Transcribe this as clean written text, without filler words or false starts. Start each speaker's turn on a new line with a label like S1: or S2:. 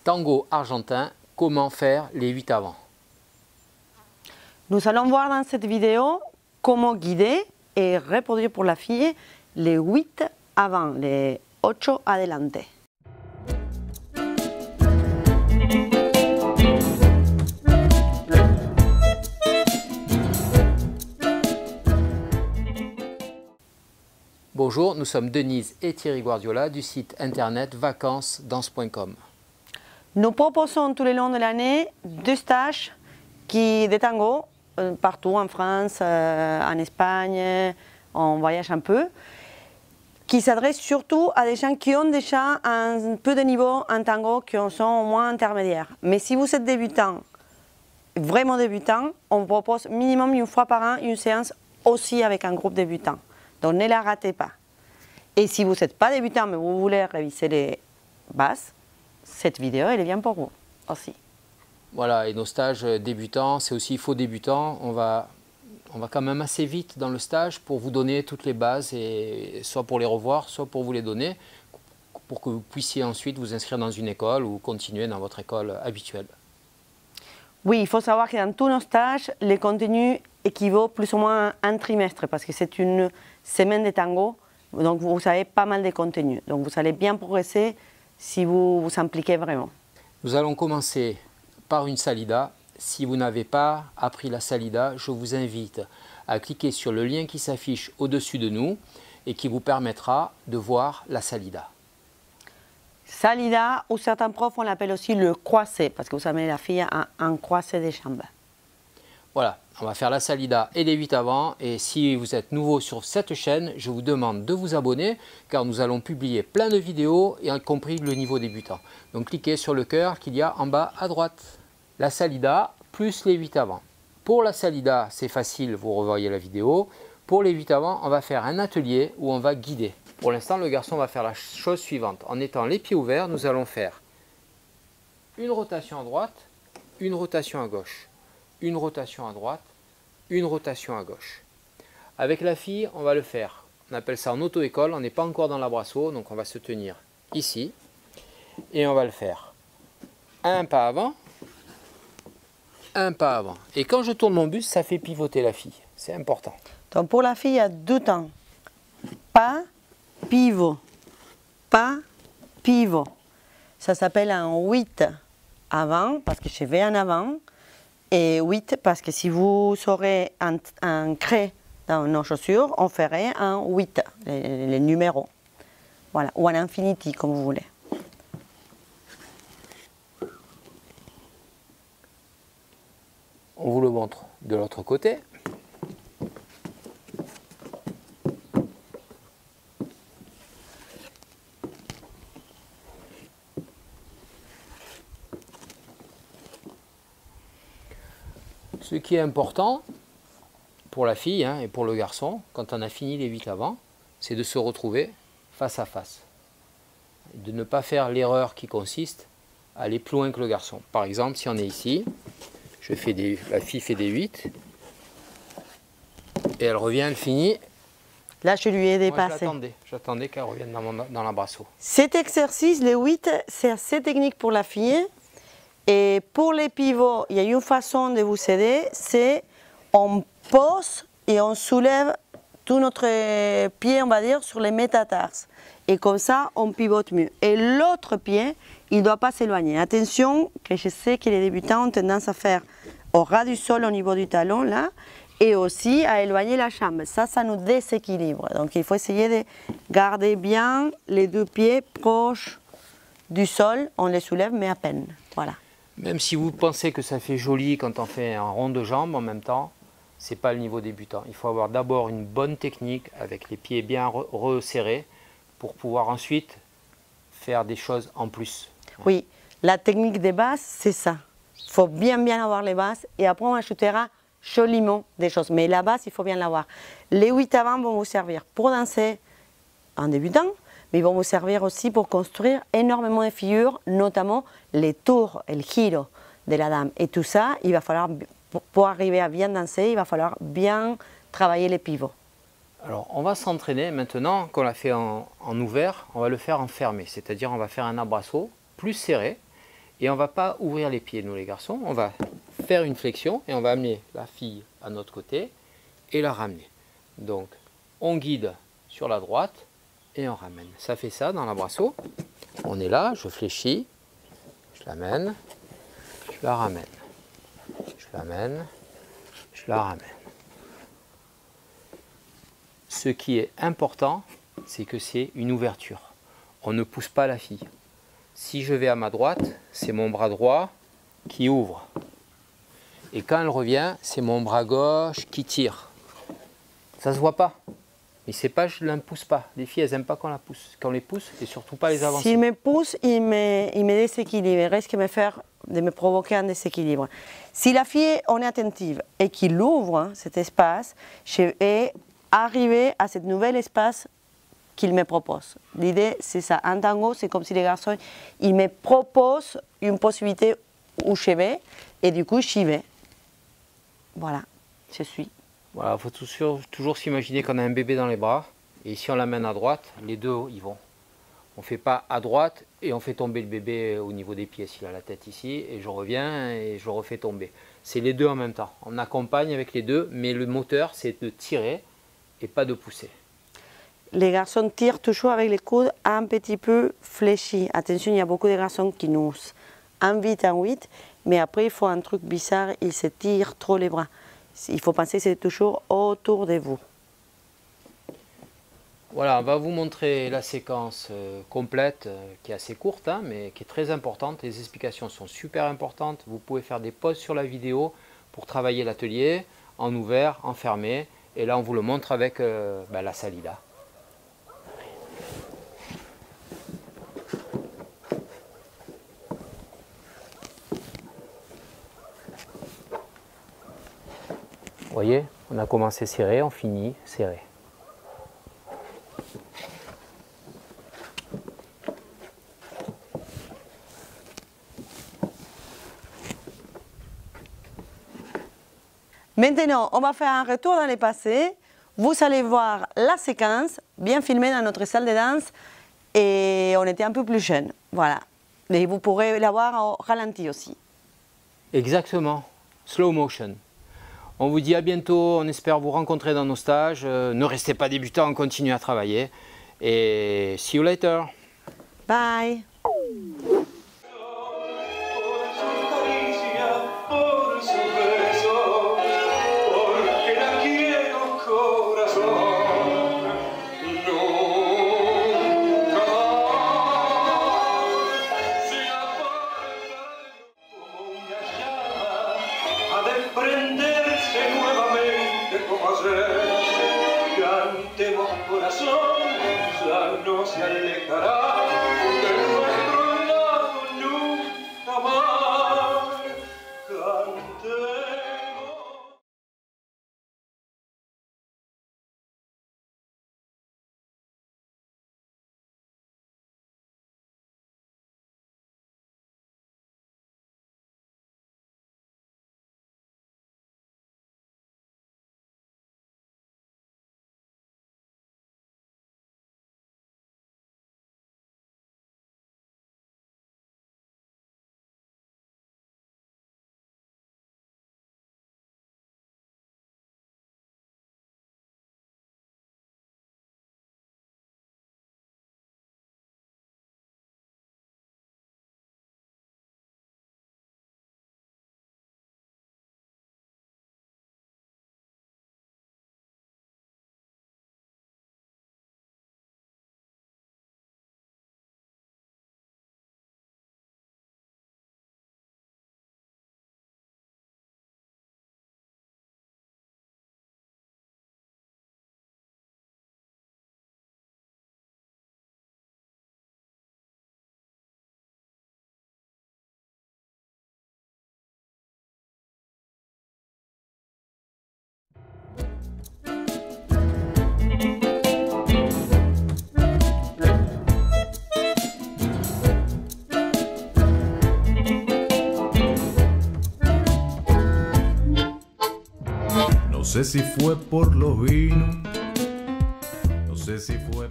S1: Tango argentin, comment faire les 8 avant?
S2: Nous allons voir dans cette vidéo comment guider et reproduire pour la fille les 8 avant, les 8 adelante.
S1: Bonjour, nous sommes Denise et Thierry Guardiola du site internet vacancesdanse.com.
S2: Nous proposons tout le long de l'année 2 stages de tango partout en France, en Espagne, on voyage un peu, qui s'adressent surtout à des gens qui ont déjà un peu de niveau en tango, qui sont au moins intermédiaires. Mais si vous êtes débutant, vraiment débutant, on vous propose minimum une fois par an une séance aussi avec un groupe débutant. Donc ne la ratez pas. Et si vous n'êtes pas débutant mais vous voulez réviser les bases, cette vidéo elle est bien pour vous aussi.
S1: Voilà, et nos stages débutants, c'est aussi faux débutants. On va quand même assez vite dans le stage pour vous donner toutes les bases, et soit pour les revoir, soit pour vous les donner, pour que vous puissiez ensuite vous inscrire dans une école ou continuer dans votre école habituelle.
S2: Oui, il faut savoir que dans tous nos stages, les contenus équivaut plus ou moins à un trimestre, parce que c'est une semaine de tango, donc vous avez pas mal de contenus. Donc vous allez bien progresser si vous vous impliquez vraiment.
S1: Nous allons commencer par une salida. Si vous n'avez pas appris la salida, je vous invite à cliquer sur le lien qui s'affiche au-dessus de nous et qui vous permettra de voir la salida.
S2: Salida, ou certains profs on l'appelle aussi le croisé, parce que vous savez la fille a un croisé des jambes.
S1: Voilà, on va faire la salida et les 8 avant, et si vous êtes nouveau sur cette chaîne, je vous demande de vous abonner car nous allons publier plein de vidéos, y compris le niveau débutant. Donc cliquez sur le cœur qu'il y a en bas à droite. La salida plus les 8 avant. Pour la salida, c'est facile, vous revoyez la vidéo. Pour les 8 avant, on va faire un atelier où on va guider. Pour l'instant, le garçon va faire la chose suivante. En étant les pieds ouverts, nous allons faire une rotation à droite, une rotation à gauche. Une rotation à droite, une rotation à gauche. Avec la fille, on va le faire. On appelle ça en auto-école, on n'est pas encore dans l'abrasso, donc on va se tenir ici. Et on va le faire. Un pas avant, un pas avant. Et quand je tourne mon buste, ça fait pivoter la fille. C'est important.
S2: Donc pour la fille, il y a 2 temps. Pas, pivot. Pas, pivot. Ça s'appelle un 8 avant, parce que je vais en avant. Et 8 parce que si vous aurez un cré dans nos chaussures, on ferait un 8, les numéros. Voilà, ou un infinity comme vous voulez.
S1: On vous le montre de l'autre côté. Ce qui est important pour la fille et pour le garçon, quand on a fini les 8 avant, c'est de se retrouver face à face. De ne pas faire l'erreur qui consiste à aller plus loin que le garçon. Par exemple, si on est ici, la fille fait des 8, et elle revient, elle finit.
S2: Là, je lui ai dépassé.
S1: J'attendais qu'elle revienne dans l'abrasso.
S2: Cet exercice, le 8, c'est assez technique pour la fille. Et pour les pivots, il y a une façon de vous aider, c'est on pose et on soulève tout notre pied, on va dire, sur les métatarses. Et comme ça, on pivote mieux. Et l'autre pied, il ne doit pas s'éloigner. Attention, que je sais que les débutants ont tendance à faire au ras du sol au niveau du talon, là, et aussi à éloigner la jambe. Ça nous déséquilibre. Donc il faut essayer de garder bien les 2 pieds proches du sol. On les soulève, mais à peine. Voilà.
S1: Même si vous pensez que ça fait joli quand on fait un rond de jambes en même temps, ce n'est pas le niveau débutant. Il faut avoir d'abord une bonne technique avec les pieds bien resserrés pour pouvoir ensuite faire des choses en plus.
S2: Oui, la technique des bases, c'est ça. Il faut bien avoir les bases et après on ajoutera joliment des choses. Mais la base, il faut bien l'avoir. Les 8 avant vont vous servir pour danser en débutant, mais ils vont vous servir aussi pour construire énormément de figures, notamment les tours, le giro de la dame. Et tout ça, il va falloir, pour arriver à bien danser, il va falloir bien travailler les pivots.
S1: Alors, on va s'entraîner maintenant, qu'on l'a fait en ouvert, on va le faire en fermé. C'est-à-dire, on va faire un abrasso plus serré Et on ne va pas ouvrir les pieds, nous les garçons. On va faire une flexion et on va amener la fille à notre côté et la ramener. Donc, on guide sur la droite et on ramène. Ça fait ça dans l'Abraço. On est là, je fléchis, je l'amène, je la ramène. Je l'amène, je la ramène. Ce qui est important, c'est que c'est une ouverture. On ne pousse pas la fille. Si je vais à ma droite, c'est mon bras droit qui ouvre. Et quand elle revient, c'est mon bras gauche qui tire. Ça ne se voit pas. Mais c'est pas, je ne la pousse pas. Les filles, elles n'aiment pas qu'on les pousse et surtout pas les avancer.
S2: S'il me pousse, il me déséquilibre. Il risque de me provoquer un déséquilibre. Si la fille, on est attentive et qu'il ouvre cet espace, je vais arriver à ce nouvel espace qu'il me propose. L'idée, c'est ça. En tango, c'est comme si les garçons, ils me proposent une possibilité où je vais et du coup, j'y vais. Voilà, je suis.
S1: Voilà, il faut toujours s'imaginer qu'on a un bébé dans les bras et si on l'amène à droite, les deux y vont. On ne fait pas à droite et on fait tomber le bébé au niveau des pieds, s'il a la tête ici, et je reviens et je le refais tomber. C'est les deux en même temps. On accompagne avec les deux, mais le moteur, c'est de tirer et pas de pousser.
S2: Les garçons tirent toujours avec les coudes un petit peu fléchis. Attention, il y a beaucoup de garçons qui nous invitent en 8, mais après, il faut un truc bizarre, ils se tirent trop les bras. Il faut penser que c'est toujours autour de vous.
S1: Voilà, on va vous montrer la séquence complète, qui est assez courte, hein, mais qui est très importante. Les explications sont super importantes. Vous pouvez faire des pauses sur la vidéo pour travailler l'atelier, en ouvert, en fermé. Et là, on vous le montre avec la salida. Vous voyez, on a commencé serré, on finit serré.
S2: Maintenant, on va faire un retour dans le passé. Vous allez voir la séquence bien filmée dans notre salle de danse et on était un peu plus jeunes. Voilà. Et vous pourrez la voir au ralenti aussi.
S1: Exactement, slow motion. On vous dit à bientôt, on espère vous rencontrer dans nos stages. Ne restez pas débutants, on continue à travailler. Et see you later.
S2: Bye.
S3: Cantemos corazón, ya no se alejará de nuestro lado nunca más. Cantemos.
S4: No sé si fue por los vinos, no sé si fue